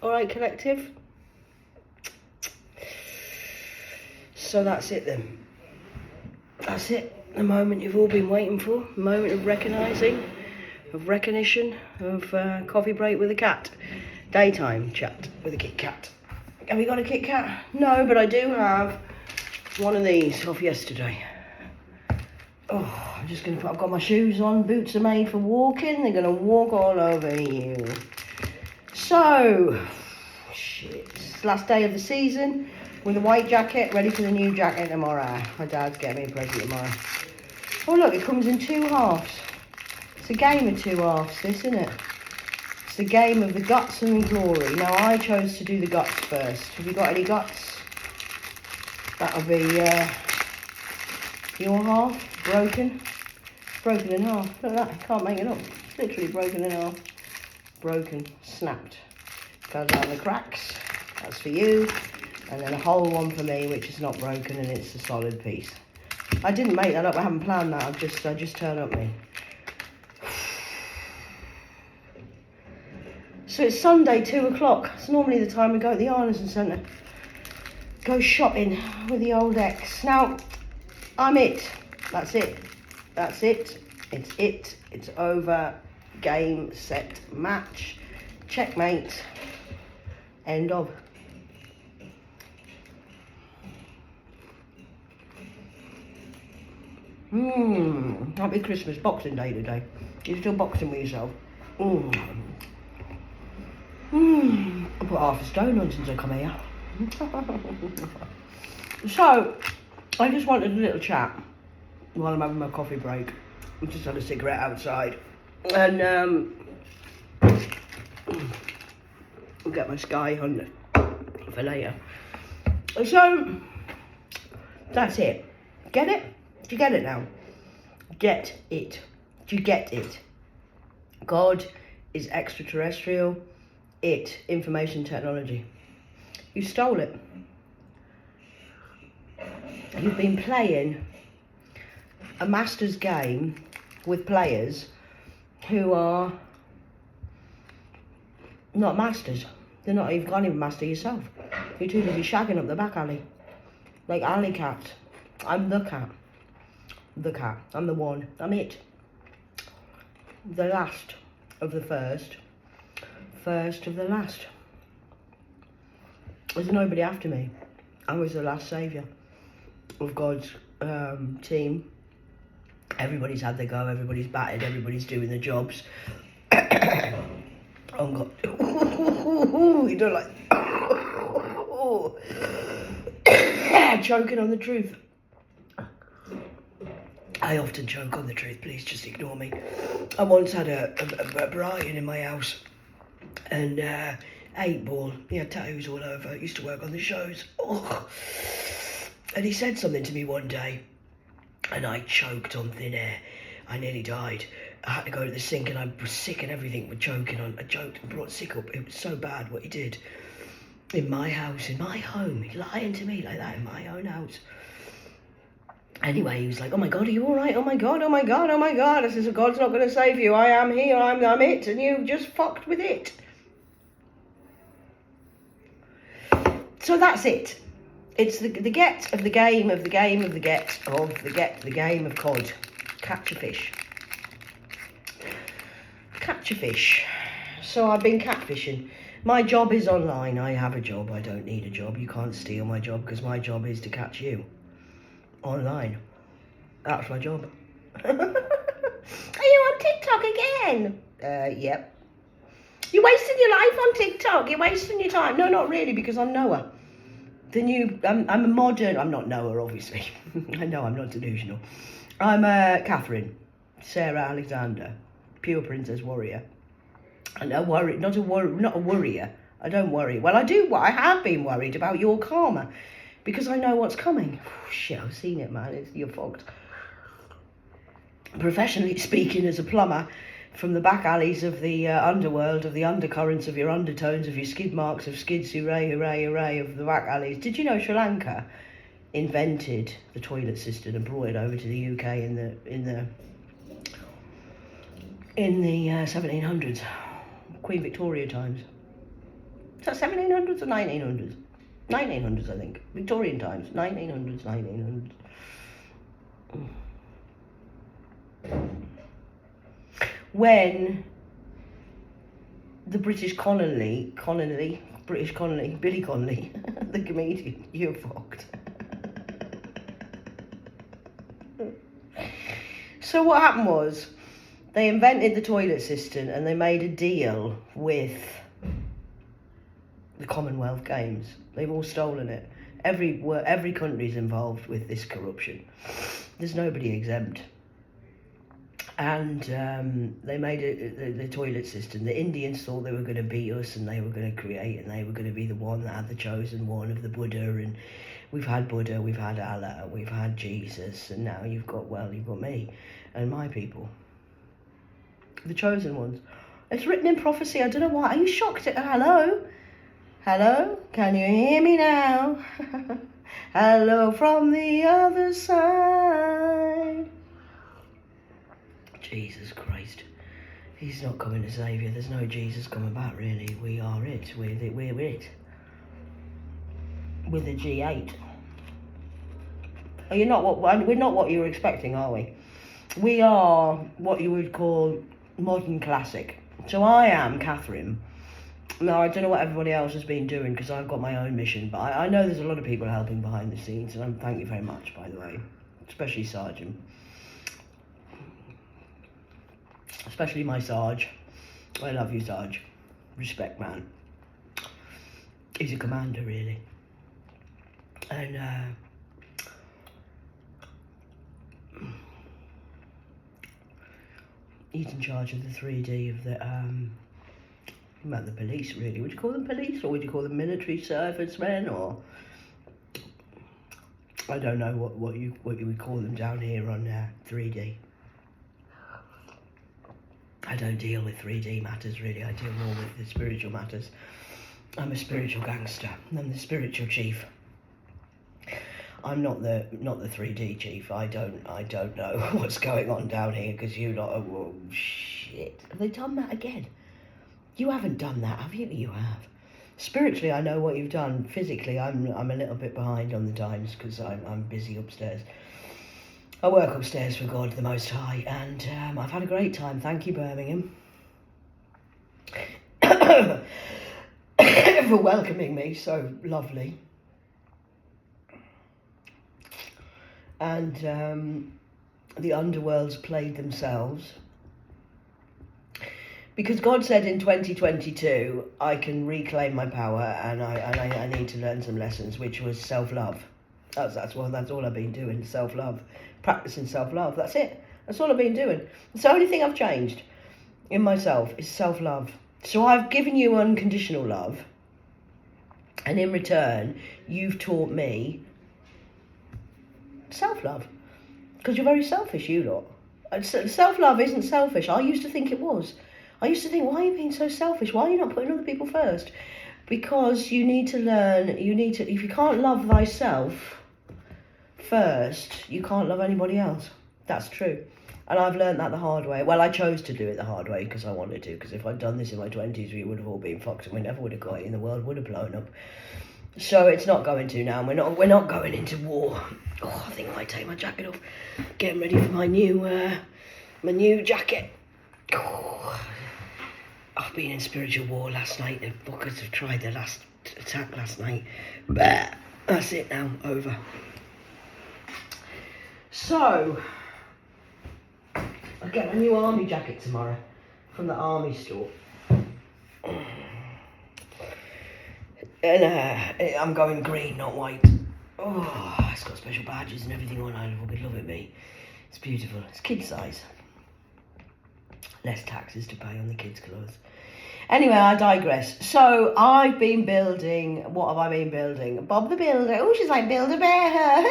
All right, collective. So that's it then. That's it. The moment you've all been waiting for. The moment of recognition, of coffee break with a cat. Daytime chat with a Kit Kat. Have we got a Kit Kat? No, but I do have one of these off yesterday. Oh, I'm just gonna put, I've got my shoes on. Boots are made for walking. They're gonna walk all over you. So, shit. It's last day of the season with a white jacket, ready for the new jacket tomorrow. My dad's getting me a present tomorrow. Oh look, it comes in 2 halves. It's a game of 2 halves, this, isn't it? It's the game of the guts and the glory. Now I chose to do the guts first. Have you got any guts? That'll be your half. Broken. Broken in half. Look at that, I can't make it up. It's literally broken in half. Broken, snapped. Goes down the cracks. That's for you. And then a whole one for me, which is not broken and it's a solid piece. I didn't make that up, I haven't planned that, I just turned up me. So it's Sunday, 2 o'clock. It's normally the time we go to the Arneson Centre. Go shopping with the old ex. Now, I'm it. That's it. That's it. It's it. It's over. Game, set, match. Checkmate. End of. Happy Christmas, Boxing Day today. You're still boxing with yourself. I put half a stone on since I come here. So, I just wanted a little chat while I'm having my coffee break. I just had a cigarette outside. And, I'll get my Sky Hunter for later. So, that's it. Get it? Do you get it now? Get it. Do you get it? God is extraterrestrial. It, information technology. You stole it. You've been playing a master's game with players who are not masters. They're not even, can't even master yourself. You're too busy shagging up the back alley. Like alley cat. I'm the cat. The cat. I'm the one. I'm it. The last of the first. First of the last. There's nobody after me. I was the last saviour of God's team. Everybody's had their go, everybody's batted, everybody's doing the jobs. Oh God. You don't like choking on the truth. I often choke on the truth, please just ignore me. I once had a Brian in my house and 8-ball, he had tattoos all over, used to work on the shows. Oh. And he said something to me one day and I choked on thin air. I nearly died. I had to go to the sink and I was sick and everything with choking on. I choked and brought sick up. It was so bad what he did. In my house, in my home. He's lying to me like that in my own house. Anyway, he was like, oh my God, are you all right? Oh my God, oh my God, oh my God. I said, God's not going to save you. I am here, I'm it. And you just fucked with it. So that's it. It's the get of the game of the game of the get of the game of COD. Catch a fish. Catch a fish. So I've been catfishing. My job is online. I have a job. I don't need a job. You can't steal my job because my job is to catch you. Online. That's my job. Are you on TikTok again? Yep. You're wasting your life on TikTok. You're wasting your time. No, not really, because I'm Noah. I'm a modern, I'm not Noah, obviously. I know I'm not delusional. I'm Catherine, Sarah Alexander, pure princess warrior. And not a worrier. I don't worry. Well, I do. I have been worried about your karma because I know what's coming. Shit, I've seen it, man. You're fogged. Professionally speaking, as a plumber, from the back alleys of the underworld, of the undercurrents, of your undertones, of your skid marks, of skids, hooray, hooray, hooray, of the back alleys. Did you know Sri Lanka invented the toilet system and brought it over to the UK in the 1700s, Queen Victoria times? Is that 1700s or 1900s? 1900s, I think. Victorian times. 1900s, 1900s. When the Billy Connolly, the comedian, you're fucked. So what happened was, they invented the toilet system and they made a deal with the Commonwealth Games. They've all stolen it. Every country's involved with this corruption. There's nobody exempt. And they made the toilet system. The Indians thought they were going to beat us and they were going to create and they were going to be the one that had the chosen one of the Buddha. And we've had Buddha, we've had Allah, we've had Jesus, and now you've got me and my people. The chosen ones. It's written in prophecy. I don't know why. Are you shocked? Hello? Hello? Can you hear me now? Hello from the other side. Jesus Christ. He's not coming to save you. There's no Jesus coming back, really. We are it. We're it. With a G8. We're not what you were expecting, are we? We are what you would call modern classic. So I am Catherine. Now, I don't know what everybody else has been doing because I've got my own mission, but I know there's a lot of people helping behind the scenes, and thank you very much, by the way. Especially Sergeant. Especially my Sarge. I love you, Sarge. Respect, man. He's a commander, really. And, he's in charge of the 3D of the, about the police, really. Would you call them police, or would you call them military servicemen, or I don't know what you would call them down here on 3D. I don't deal with 3D matters, really. I deal more with the spiritual matters. I'm a spiritual gangster. I'm the spiritual chief. I'm not the 3D chief. I don't know what's going on down here because you lot are, oh, shit. Have they done that again? You haven't done that, have you? You have. Spiritually, I know what you've done. Physically, I'm a little bit behind on the times because I'm busy upstairs. I work upstairs for God the Most High, and I've had a great time. Thank you, Birmingham, for welcoming me so lovely. And the underworld's played themselves. Because God said in 2022, I can reclaim my power and I need to learn some lessons, which was self-love. That's all I've been doing, self-love. Practicing self-love, that's it. That's all I've been doing. It's the only thing I've changed in myself is self-love. So I've given you unconditional love. And in return, you've taught me self-love. Because you're very selfish, you lot. Self-love isn't selfish. I used to think it was. I used to think, why are you being so selfish? Why are you not putting other people first? Because you need to learn, if you can't love thyself first, you can't love anybody else. That's true. And I've learned that the hard way. Well, I chose to do it the hard way because I wanted to. Because if I'd done this in my 20s, we would have all been fucked and we never would have got it and the world would have blown up. So it's not going to now. We're not going into war. Oh, I think I might take my jacket off. Getting ready for my new jacket. Oh. I've been in spiritual war last night. The fuckers have tried their last attack last night. But that's it now. Over. So, I get my new army jacket tomorrow from the army store. And I'm going green, not white. Oh, it's got special badges and everything on. I would love it, me. It's beautiful. It's kid size. Less taxes to pay on the kids' clothes. Anyway, I digress. So, I've been building... What have I been building? Bob the Builder. Oh, she's like Build-A-Bear.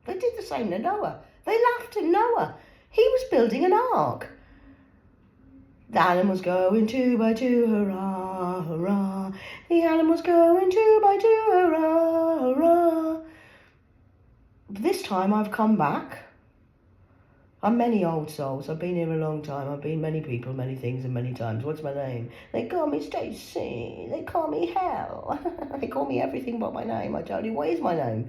They did the same to Noah. They laughed at Noah. He was building an ark. The animals going 2 by 2, hurrah, hurrah. The animals going 2 by 2, hurrah, hurrah. This time I've come back. I'm many old souls. I've been here a long time. I've been many people, many things, and many times. What's my name? They call me Stacey. They call me Hell. They call me everything but my name. I tell you, what is my name?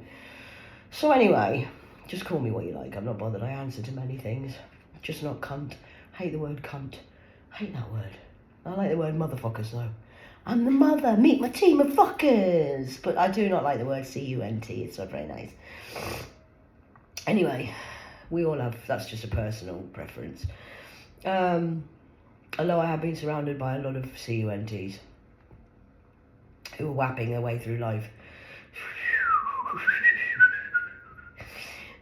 So anyway, just call me what you like. I'm not bothered. I answer to many things. Just not cunt. Hate the word cunt. Hate that word. I like the word motherfuckers though. I'm the mother. Meet my team of fuckers. But I do not like the word C-U-N-T. It's not very nice. Anyway, we all have, that's just a personal preference. Although I have been surrounded by a lot of C-U-N-Ts who are whapping their way through life.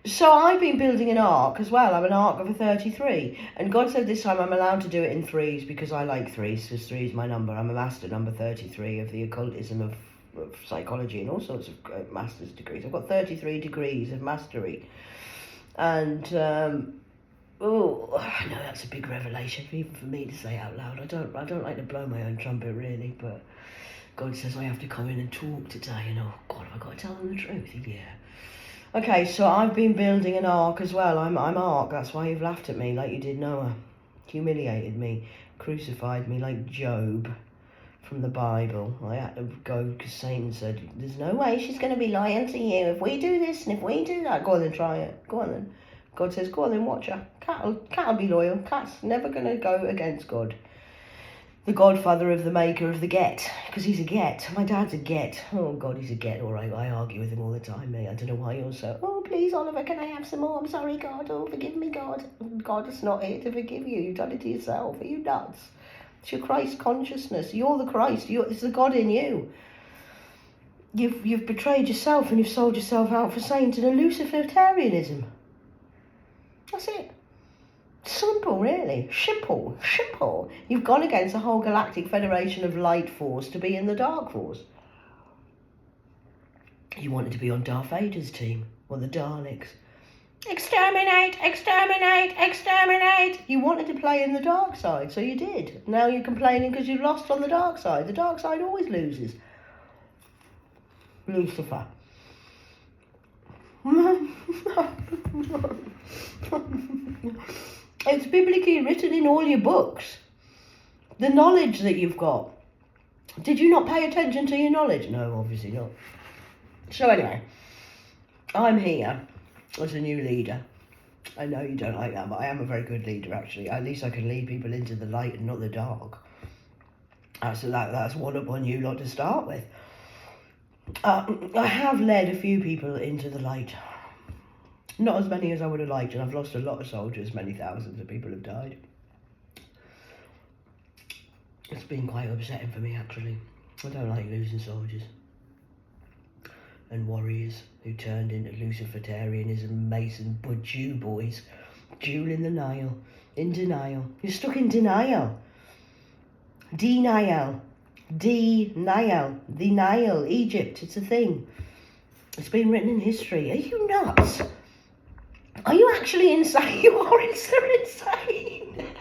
So I've been building an ark as well. I'm an ark of a 33. And God said this time I'm allowed to do it in threes because I like threes, because 3 is my number. I'm a master number 33 of the occultism of psychology and all sorts of master's degrees. I've got 33 degrees of mastery. And, oh, I know that's a big revelation even for me to say out loud. I don't like to blow my own trumpet really, but God says I have to come in and talk today, and oh God, have I got to tell them the truth? Yeah. Okay, so I've been building an ark as well. I'm Ark, that's why you've laughed at me like you did Noah. Humiliated me, crucified me like Job from the Bible. I had to go because Satan said, there's no way she's going to be lying to you if we do this and if we do that. Go on then, try it. Go on then. God says, go on then, watch her. Cat'll be loyal. Cat's never going to go against God. The godfather of the maker of the get, because he's a get. My dad's a get. Oh God, he's a get. All right, I argue with him all the time, mate. I don't know why you're so, oh please Oliver, can I have some more? I'm sorry God, oh forgive me God. God is not here to forgive you. You've done it to yourself. Are you nuts? It's your Christ consciousness. You're the Christ. It's the God in you. You've betrayed yourself and you've sold yourself out for Satan and Luciferianism. That's it. Simple, really. Simple. You've gone against the whole Galactic Federation of Light Force to be in the Dark Force. You wanted to be on Darth Vader's team, or the Daleks. Exterminate, exterminate, exterminate. You wanted to play in the dark side, so you did. Now you're complaining because you've lost on the dark side. The dark side always loses. Lucifer. It's biblically written in all your books. The knowledge that you've got. Did you not pay attention to your knowledge? No, obviously not. So anyway, I'm here as a new leader. I know you don't like that, but I am a very good leader actually. At least I can lead people into the light and not the dark. So that's one up on you lot to start with. I have led a few people into the light. Not as many as I would have liked, and I've lost a lot of soldiers. Many thousands of people have died. It's been quite upsetting for me, actually. I don't like losing soldiers. And warriors who turned into Luciferianism, Mason, Bud Jew boys. Jewel in the Nile. In denial. You're stuck in denial. Denial. Denial. The Nile, Egypt, it's a thing. It's been written in history. Are you nuts? Are you actually insane? You are insane.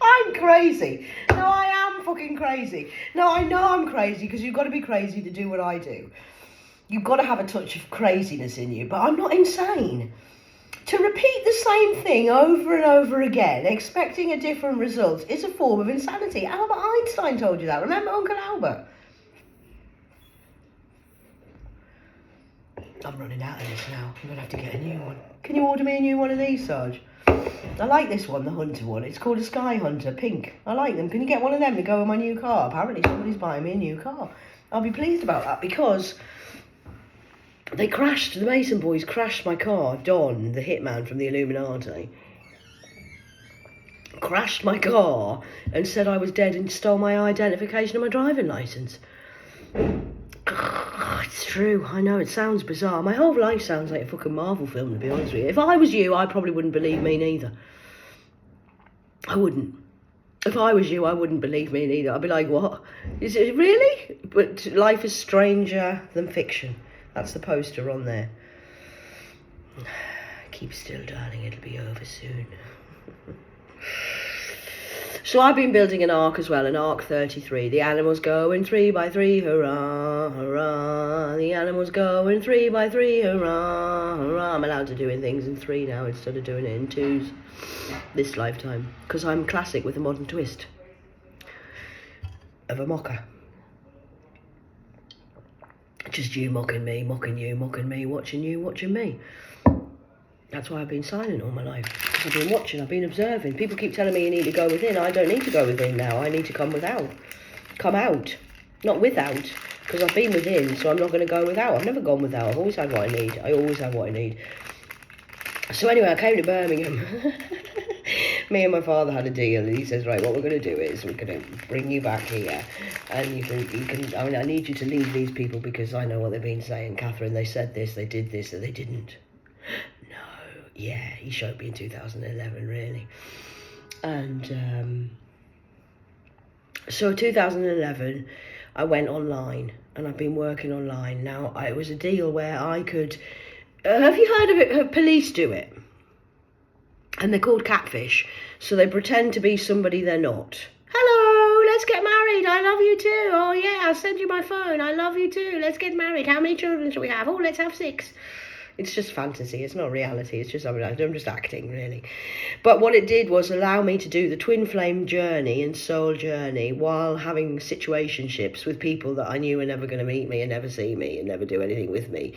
I'm crazy. No, I am fucking crazy. No, I know I'm crazy because you've got to be crazy to do what I do. You've got to have a touch of craziness in you, but I'm not insane. To repeat the same thing over and over again, expecting a different result, is a form of insanity. Albert Einstein told you that. Remember Uncle Albert? I'm running out of this now. I'm going to have to get a new one. Can you order me a new one of these, Sarge? I like this one, the Hunter one. It's called a Sky Hunter, pink. I like them. Can you get one of them to go in my new car? Apparently somebody's buying me a new car. I'll be pleased about that because they crashed, the Mason boys crashed my car. Don, the hitman from the Illuminati, crashed my car and said I was dead and stole my identification and my driving licence. It's true, I know, it sounds bizarre. My whole life sounds like a fucking Marvel film, to be honest with you. If I was you, I probably wouldn't believe me neither. I wouldn't. If I was you, I wouldn't believe me neither. I'd be like, what? Is it really? But life is stranger than fiction. That's the poster on there. Keep still, darling, it'll be over soon. So I've been building an ark as well, an ark33. The animals go in 3 by 3, hurrah, hurrah. The animals go in 3 by 3, hurrah, hurrah. I'm allowed to doing things in 3 now instead of doing it in 2s this lifetime, because I'm classic with a modern twist of a mocker. Just you mocking me, mocking you, mocking me, watching you, watching me. That's why I've been silent all my life. I've been watching, I've been observing. People keep telling me you need to go within. I don't need to go within now. I need to come without. Come out. Not without. Because I've been within, so I'm not going to go without. I've never gone without. I've always had what I need. I always have what I need. So anyway, I came to Birmingham. Me and my father had a deal, and he says, right, what we're going to do is we're going to bring you back here, and you can. I mean, I need you to leave these people because I know what they've been saying. Catherine, they said this, they did this, and they didn't. No, yeah, he showed me in 2011, really, and so 2011, I went online, and I've been working online now. It was a deal where I could. Have you heard of it? Have police do it? And they're called catfish. So they pretend to be somebody they're not. Hello, let's get married. I love you too. Oh yeah, I'll send you my phone. I love you too. Let's get married. How many children should we have? Oh, let's have 6. It's just fantasy. It's not reality. It's just, I'm just acting, really. But what it did was allow me to do the twin flame journey and soul journey while having situationships with people that I knew were never going to meet me and never see me and never do anything with me.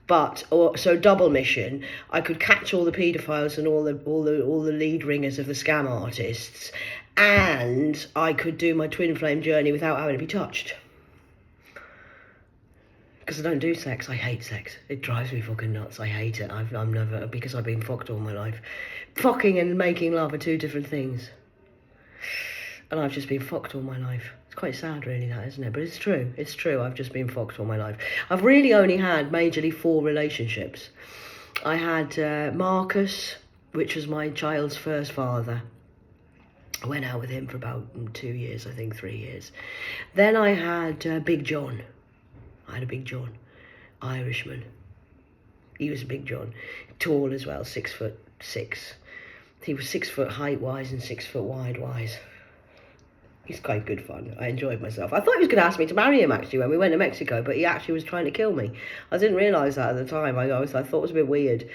But so double mission, I could catch all the paedophiles and all the lead ringers of the scam artists, and I could do my twin flame journey without having to be touched. Because I don't do sex. I hate sex. It drives me fucking nuts. I hate it. I'm never, because I've been fucked all my life. Fucking and making love are 2 different things. And I've just been fucked all my life. It's quite sad, really, that, isn't it? But it's true. It's true. I've just been fucked all my life. I've really only had majorly 4 relationships. I had Marcus, which was my child's first father. I went out with him for about 2 years, I think 3 years. Then I had Big John. I had a Big John, Irishman. He was a Big John. Tall as well, 6'6". He was 6 foot height-wise and 6 foot wide-wise. He's quite good fun. I enjoyed myself. I thought he was going to ask me to marry him, actually, when we went to Mexico, but he actually was trying to kill me. I didn't realise that at the time. I thought it was a bit weird.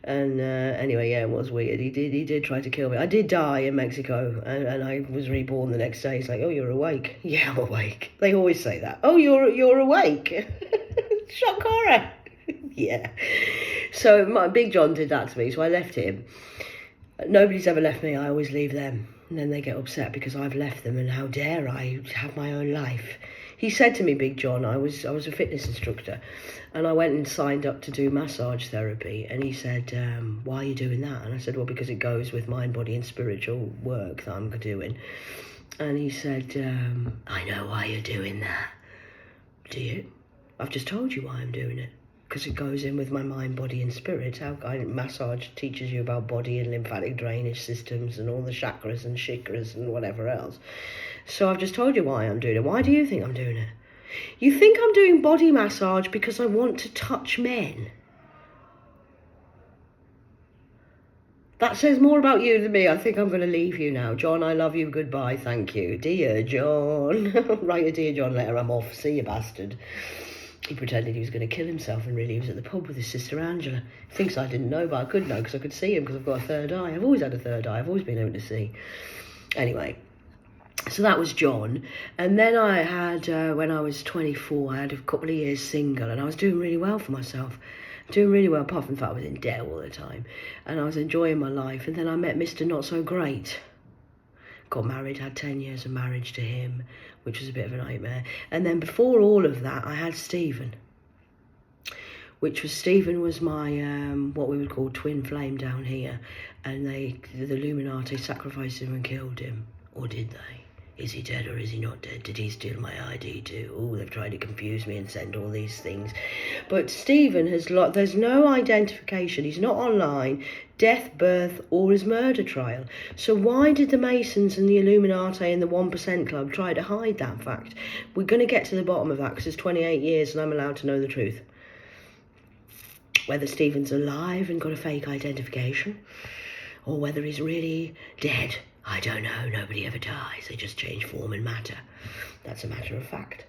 And anyway, yeah, it was weird. He did try to kill me. I did die in Mexico, and I was reborn the next day. He's like, oh, you're awake. Yeah, I'm awake. They always say that. Oh, you're awake. Shock horror. Yeah. So my Big John did that to me, so I left him. Nobody's ever left me. I always leave them. And then they get upset because I've left them, and how dare I have my own life. He said to me, Big John, I was a fitness instructor, and I went and signed up to do massage therapy, and he said, why are you doing that? And I said, well, because it goes with mind, body and spiritual work that I'm doing. And he said, I know why you're doing that. Do you? I've just told you why I'm doing it. Because it goes in with my mind, body and spirit. Massage teaches you about body and lymphatic drainage systems and all the chakras and shikras and whatever else. So I've just told you why I'm doing it. Why do you think I'm doing it? You think I'm doing body massage because I want to touch men? That says more about you than me. I think I'm going to leave you now. John, I love you. Goodbye. Thank you. Dear John. Write a Dear John letter. I'm off. See you, bastard. He pretended he was going to kill himself, and really he was at the pub with his sister Angela. He thinks I didn't know, but I could know because I could see him because I've got a third eye. I've always had a third eye. I've always been able to see. Anyway, so that was John. And then I had, when I was 24, I had a couple of years single, and I was doing really well for myself. Doing really well, apart from the fact I was in debt all the time. And I was enjoying my life. And then I met Mr. Not So Great. Got married, had 10 years of marriage to him, which was a bit of a nightmare. And then before all of that, I had Stephen, Stephen was my, what we would call twin flame down here. And the Illuminati sacrificed him and killed him. Or did they? Is he dead or is he not dead? Did he steal my ID too? Oh, they've tried to confuse me and send all these things. But Stephen there's no identification. He's not online, death, birth, or his murder trial. So why did the Masons and the Illuminati and the 1% Club try to hide that fact? We're going to get to the bottom of that because it's 28 years and I'm allowed to know the truth. Whether Stephen's alive and got a fake identification, or whether he's really dead. I don't know, nobody ever dies. They just change form and matter. That's a matter of fact.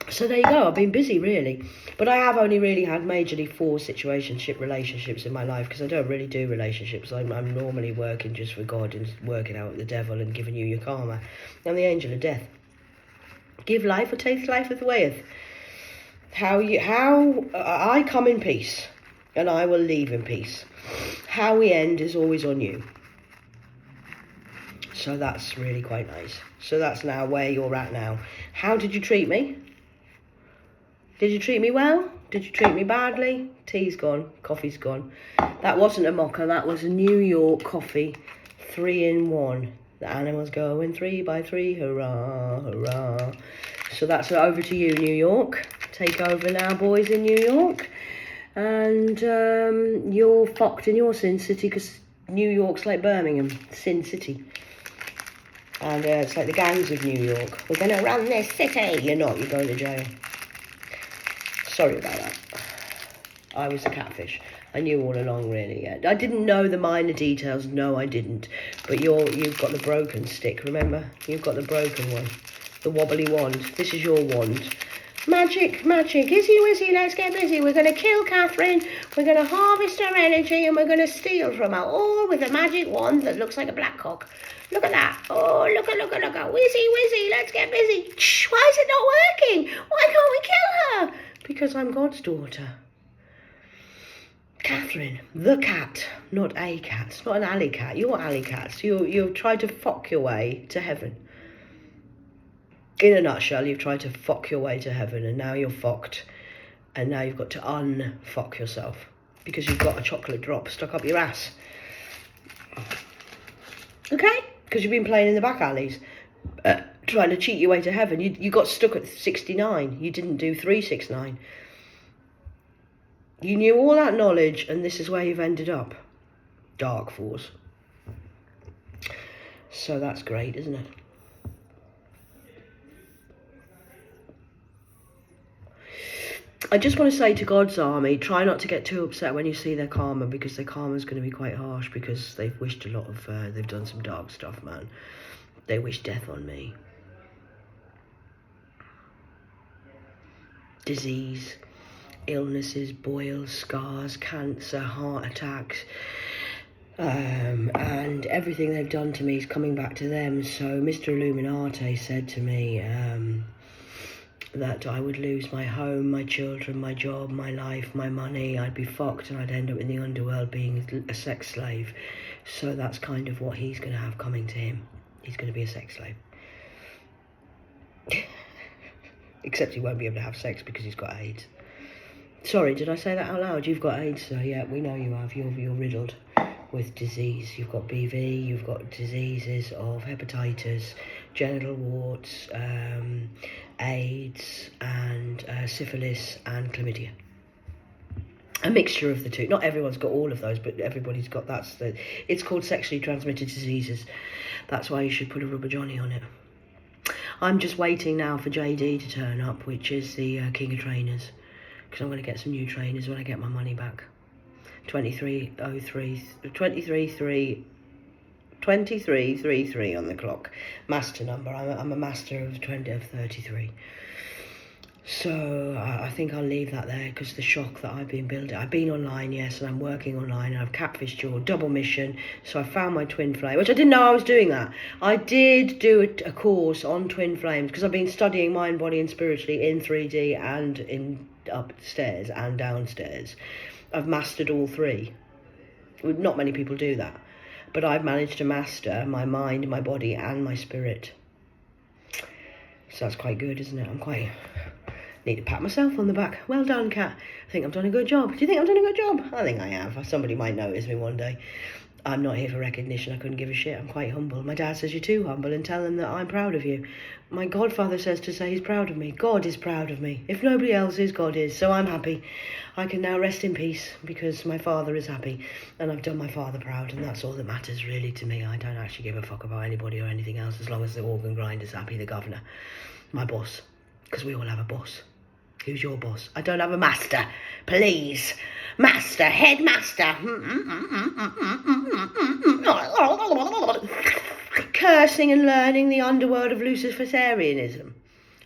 So there you go, I've been busy really. But I have only really had majorly 4 situationship relationships in my life, because I don't really do relationships. I'm normally working just for God and working out with the devil and giving you your karma. I'm the angel of death. Give life or take life with weigheth. How I come in peace and I will leave in peace. How we end is always on you. So that's really quite nice. So that's now where you're at now. How did you treat me? Did you treat me well? Did you treat me badly? Tea's gone, coffee's gone. That wasn't a mocha, that was a New York coffee, 3-in-1. The animals going 3 by 3, hurrah, hurrah. So that's over to you, New York. Take over now, boys in New York. And you're fucked in your Sin City, because New York's like Birmingham, Sin City. And it's like the gangs of New York. We're going to run this city. You're not, you're going to jail. Sorry about that. I was a catfish. I knew all along, really. Yeah. I didn't know the minor details. No, I didn't. But you've got the broken stick, remember? You've got the broken one. The wobbly wand. This is your wand. Magic, magic. Izzy wizzy, let's get busy. We're going to kill Catherine. We're going to harvest her energy, and we're going to steal from her. All with a magic wand that looks like a black cock. Look at that. Oh, look at. Wizzy, wizzy, let's get busy. Shh, why is it not working? Why can't we kill her? Because I'm God's daughter. Catherine, the cat, not a cat. It's not an alley cat. You're alley cats. You've tried to fuck your way to heaven. In a nutshell, you've tried to fuck your way to heaven, and now you're fucked. And now you've got to unfuck yourself, because you've got a chocolate drop stuck up your ass. Okay? Because you've been playing in the back alleys, trying to cheat your way to heaven. You got stuck at 69. You didn't do 369. You knew all that knowledge, and this is where you've ended up. Dark Force. So that's great, isn't it? I just want to say to God's army, try not to get too upset when you see their karma, because their karma is going to be quite harsh, because they've wished a lot of, they've done some dark stuff, man. They wish death on me. Disease, illnesses, boils, scars, cancer, heart attacks, and everything they've done to me is coming back to them. So Mr. Illuminati said to me that I would lose my home, my children, my job, my life, my money. I'd be fucked, and I'd end up in the underworld being a sex slave. So that's kind of what he's going to have coming to him. He's going to be a sex slave. Except he won't be able to have sex because he's got AIDS. Sorry, did I say that out loud? You've got AIDS, so yeah, we know you have. You're riddled with disease. You've got BV, you've got diseases of hepatitis, genital warts, AIDS, and syphilis and chlamydia. A mixture of the two. Not everyone's got all of those, but everybody's got it's called sexually transmitted diseases. That's why you should put a rubber johnny on it. I'm just waiting now for JD to turn up, which is the king of trainers, because I'm going to get some new trainers when I get my money back. 2333 on the clock. Master number. I'm a master of 33. So I think I'll leave that there, because the shock that I've been building. I've been online, yes, and I'm working online, and I've catfished your double mission. So I found my twin flame, which I didn't know I was doing that. I did do a course on twin flames, because I've been studying mind, body and spiritually in 3D and in upstairs and downstairs. I've mastered all 3. Not many people do that, but I've managed to master my mind, my body and my spirit. So that's quite good, isn't it? Need to pat myself on the back. Well done, Kat. I think I've done a good job. Do you think I've done a good job? I think I have. Somebody might notice me one day. I'm not here for recognition. I couldn't give a shit. I'm quite humble. My dad says you're too humble, and tell him that I'm proud of you. My godfather says to say he's proud of me. God is proud of me. If nobody else is, God is. So I'm happy. I can now rest in peace because my father is happy, and I've done my father proud, and that's all that matters really to me. I don't actually give a fuck about anybody or anything else, as long as the organ grinder's happy, the governor, my boss, because we all have a boss. Who's your boss? I don't have a master. Please. Master, headmaster. Cursing and learning the underworld of Luciferianism.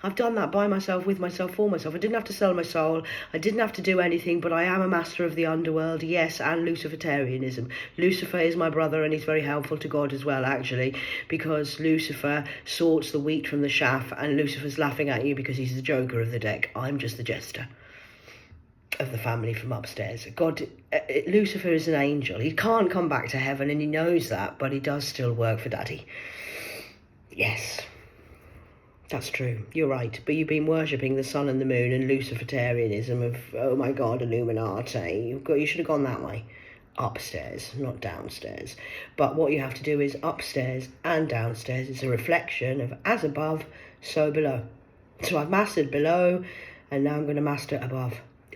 I've done that by myself, with myself, for myself. I didn't have to sell my soul. I didn't have to do anything, but I am a master of the underworld, yes, and Luciferianism. Lucifer is my brother, and he's very helpful to God as well, actually, because Lucifer sorts the wheat from the chaff, and Lucifer's laughing at you because he's the joker of the deck. I'm just the jester of the family from upstairs. God, Lucifer is an angel. He can't come back to heaven, and he knows that, but he does still work for Daddy. Yes. That's true. You're right. But you've been worshipping the sun and the moon and Luciferianism of, oh my God, Illuminati. You should have gone that way. Upstairs, not downstairs. But what you have to do is upstairs and downstairs. It's a reflection of as above, so below. So I've mastered below, and now I'm going to master above.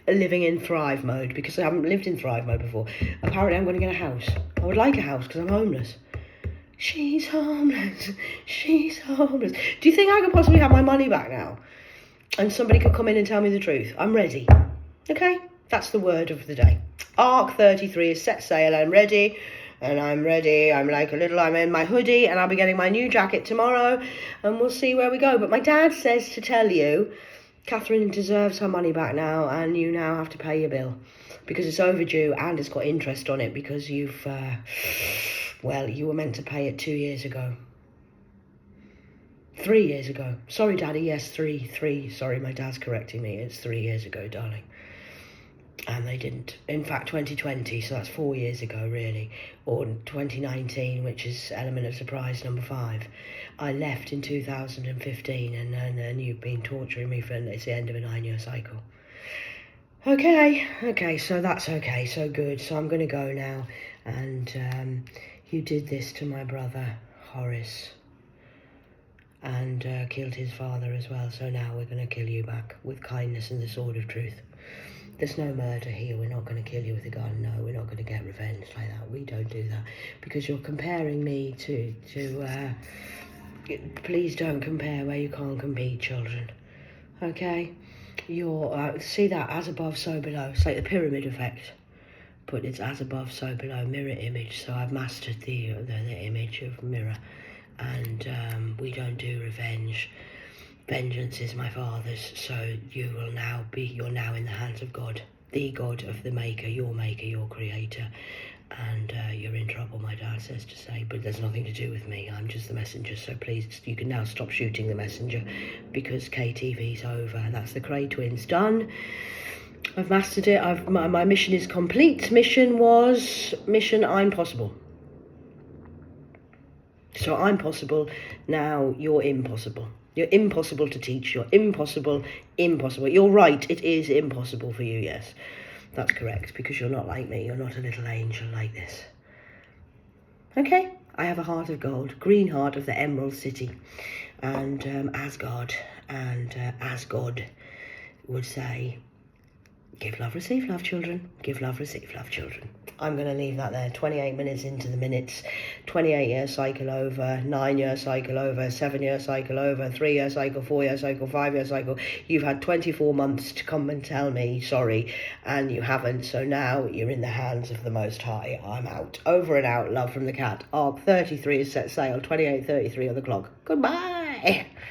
Living in thrive mode, because I haven't lived in thrive mode before. Apparently I'm going to get a house. I would like a house because I'm homeless. She's homeless. She's homeless. Do you think I could possibly have my money back now? And somebody could come in and tell me the truth. I'm ready. Okay? That's the word of the day. ark33 is set sail. I'm ready. And I'm ready. I'm in my hoodie, and I'll be getting my new jacket tomorrow, and we'll see where we go. But my dad says to tell you, Catherine deserves her money back now, and you now have to pay your bill. Because it's overdue, and it's got interest on it, because you've... well, you were meant to pay it 2 years ago. 3 years ago. Sorry, Daddy. Yes, three. Sorry, my dad's correcting me. It's 3 years ago, darling. And they didn't. In fact, 2020, so that's 4 years ago, really. Or 2019, which is element of surprise number 5. I left in 2015, and you've been torturing me for it's the end of a 9-year cycle. Okay, so that's okay, so good. So I'm going to go now, and you did this to my brother, Horace, and killed his father as well, so now we're going to kill you back with kindness and the sword of truth. There's no murder here. We're not going to kill you with a gun. No, we're not going to get revenge like that. We don't do that, because you're comparing me to please don't compare where you can't compete, children. Okay? You're, see that, as above, so below. It's like the pyramid effect, but it's as above, so below, mirror image. So I've mastered the image of mirror, and we don't do revenge. Vengeance is my father's, so you're now in the hands of God, the God of the maker, your creator, and you're in trouble, my dad says to say, but there's nothing to do with me. I'm just the messenger, so please, you can now stop shooting the messenger, because KTV's over. That's the Cray twins done. I've mastered it. My mission is complete. Mission I'm possible. So I'm possible, now you're impossible. You're impossible to teach. You're impossible. You're right, it is impossible for you, yes. That's correct, because you're not like me. You're not a little angel like this. Okay? I have a heart of gold, green heart of the Emerald City. And Asgard, and as God would say, give love, receive love, children. Give love, receive love, children. I'm going to leave that there. 28 minutes into the minutes. 28-year cycle over. 9-year cycle over. 7-year cycle over. 3-year cycle. 4-year cycle. 5-year cycle. You've had 24 months to come and tell me sorry, and you haven't. So now you're in the hands of the Most High. I'm out. Over and out. Love from the cat. ark33 is set sail. 28:33 on the clock. Goodbye.